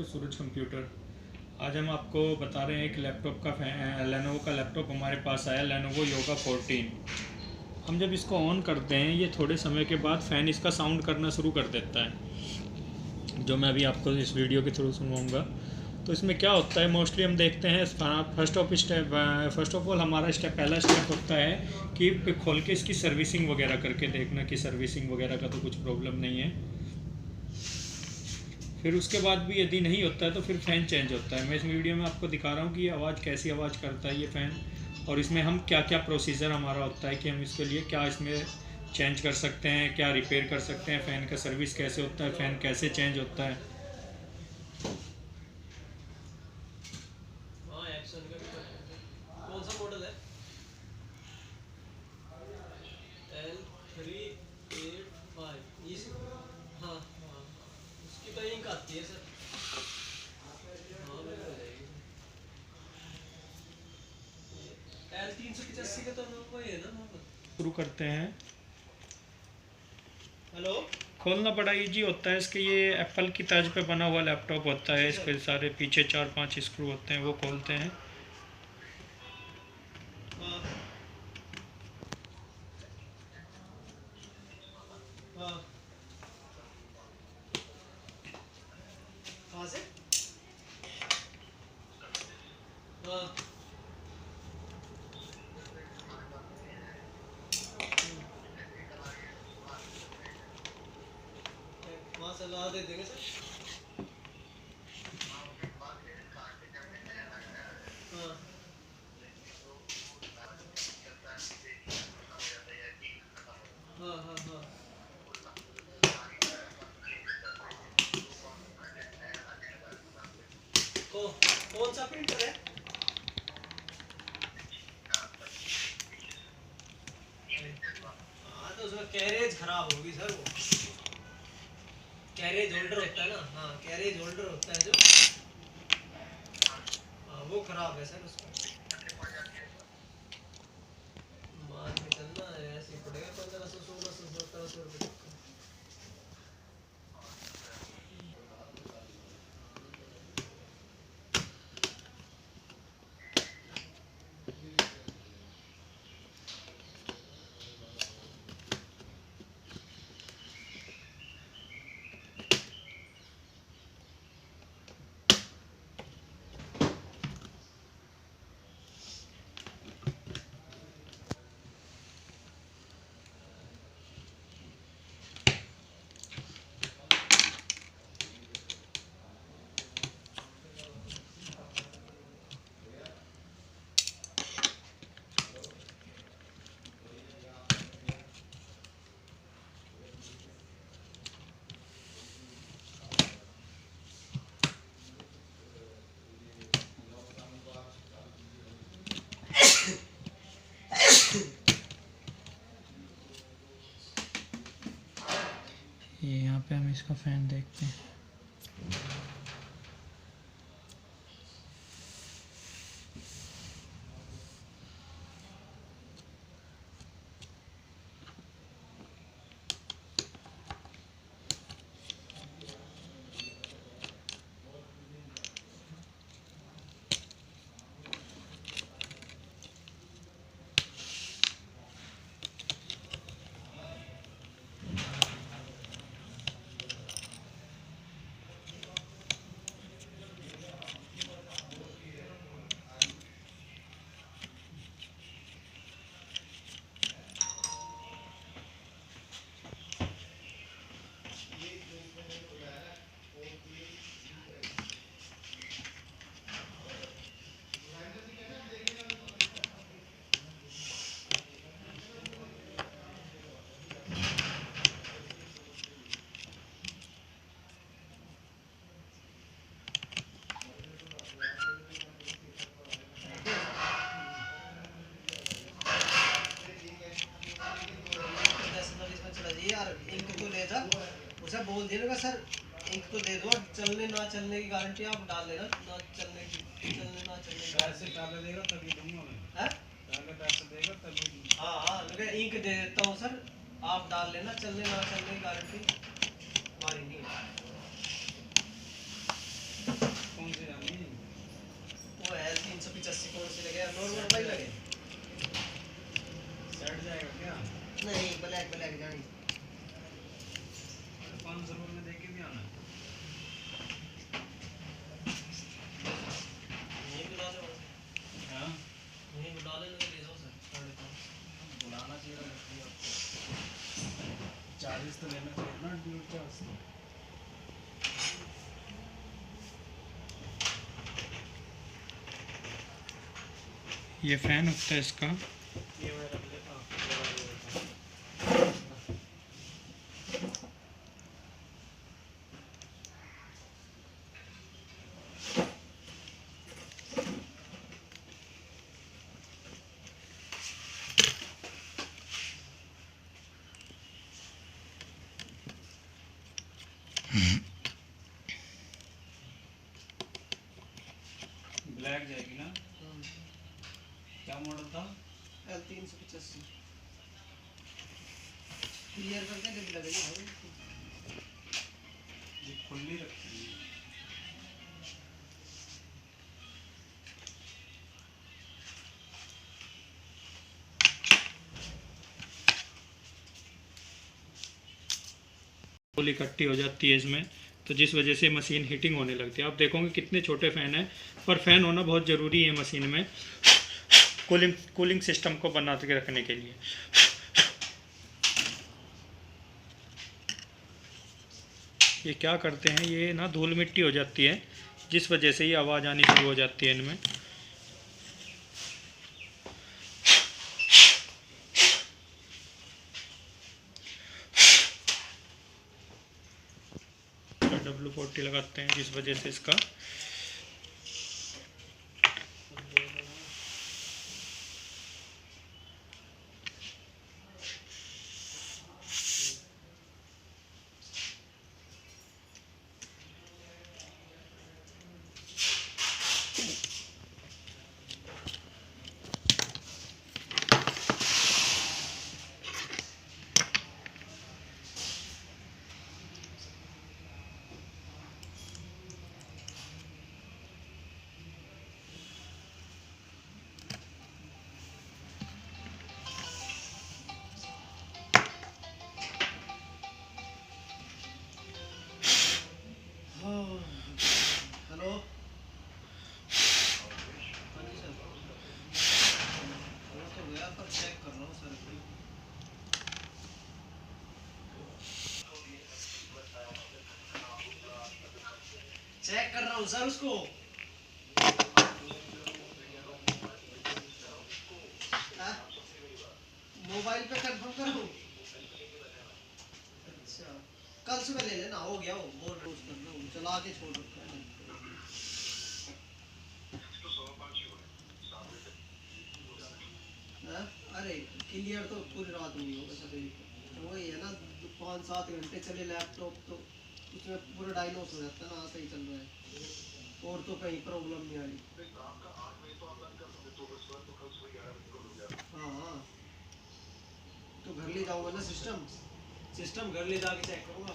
To Suraj computer. आज हम आपको बता रहे हैं एक लैपटॉप का लेनोवो का लैपटॉप हमारे पास आया, लेनोवो योगा 14। हम जब इसको ऑन करते हैं ये थोड़े समय के बाद फ़ैन इसका साउंड करना शुरू कर देता है, जो मैं अभी आपको इस वीडियो के थ्रू सुनवाऊँगा। तो इसमें क्या होता है, मोस्टली हम देखते हैं फर्स्ट ऑफ ऑल हमारा पहला स्टेप होता है कि खोल के इसकी सर्विसिंग वगैरह करके देखना कि सर्विसिंग वगैरह का तो कुछ प्रॉब्लम नहीं है। फिर उसके बाद भी यदि नहीं होता है तो फिर फ़ैन चेंज होता है। मैं इस वीडियो में आपको दिखा रहा हूँ कि आवाज़ कैसी आवाज़ करता है ये फ़ैन, और इसमें हम क्या क्या प्रोसीजर हमारा होता है कि हम इसके लिए क्या इसमें चेंज कर सकते हैं, क्या रिपेयर कर सकते हैं, फ़ैन का सर्विस कैसे होता है, फ़ैन कैसे चेंज होता है। कौन सा मॉडल है? L385 इस हाँ हाँ उसकी तो इंक आती है सर। हाँ बिल्कुल हो जाएगी। L385 का तो वही है ना मोहम्मद। शुरू करते हैं। हेलो, खोलना बड़ा इजी होता है इसके, ये एप्पल की तर्ज पे बना हुआ लैपटॉप होता है। इसके सारे पीछे 4-5 स्क्रू होते हैं, वो खोलते हैं। हाँ हाँ कहाँ से? हाँ वहाँ से ला दे देंगे सर। हाँ हाँ हाँ हाँ कौन सा प्रिंटर है? हाँ तो उसमें कैरेज खराब होगी सर। वो कैरेज होल्डर होता है ना, हाँ कैरेज होल्डर होता है जो, हाँ वो खराब है सर। उसका मान के चलना है, ऐसे ही पड़ेगा 1500 1600 1700 रुपये तक का। ये यहाँ पे हम इसका फ़ैन देखते हैं। इंक तो ले जा, उसे बोल देगा सर इंक तो दे दो, चलने ना चलने की गारंटी आप डाल लेना, ना चलने की ना चलने की पैसे डाल देगा तभी दूंगा मैं। हैं? पहले पैसे देगा तभी। हाँ हाँ मैं इंक दे देता हूँ सर, आप डाल लेना, चलने ना चलने की गारंटी हमारी नहीं है। तो लेना चाहिए ना ड्यूल चार्ज। ये फ़ैन होता है इसका। ये मैं रख लेता हूँ। ब्लैक जाएगी ना? क्या मॉडल था? L385 क्लियर करके डिब्बी लगेगी भाई। ये खुली रखी है। धूल इकट्ठी हो जाती है इसमें, तो जिस वजह से मशीन हीटिंग होने लगती है। आप देखोगे कितने छोटे फ़ैन हैं, पर फ़ैन होना बहुत ज़रूरी है मशीन में कूलिंग सिस्टम को बना के रखने के लिए। ये क्या करते हैं, ये ना धूल मिट्टी हो जाती है, जिस वजह से ये आवाज़ आनी शुरू हो जाती है इनमें। W40 लगाते हैं, जिस वजह से इसका हेलो। हाँ जी सर। वो तो गया पर चेक कर रहा हूँ सर। चेक कर रहा हूँ सर उसको। हाँ? मोबाइल पे कंफर्म करो। अच्छा कल सुबह ले लेना, हो गया वो बोल रोज कर लो, चला के छोड़ रखा है। हाँ? अरे क्लियर तो पूरी रात नहीं होगा सर, वही है ना 5-7 घंटे चले लैपटॉप तो उसमें पूरा डायनोस हो जाता है ना, सही चल रहा है और तो कहीं प्रॉब्लम नहीं आ रही। हाँ हाँ तो घर ले जाऊंगा ना, सिस्टम घर ले जाके चेक करूँगा।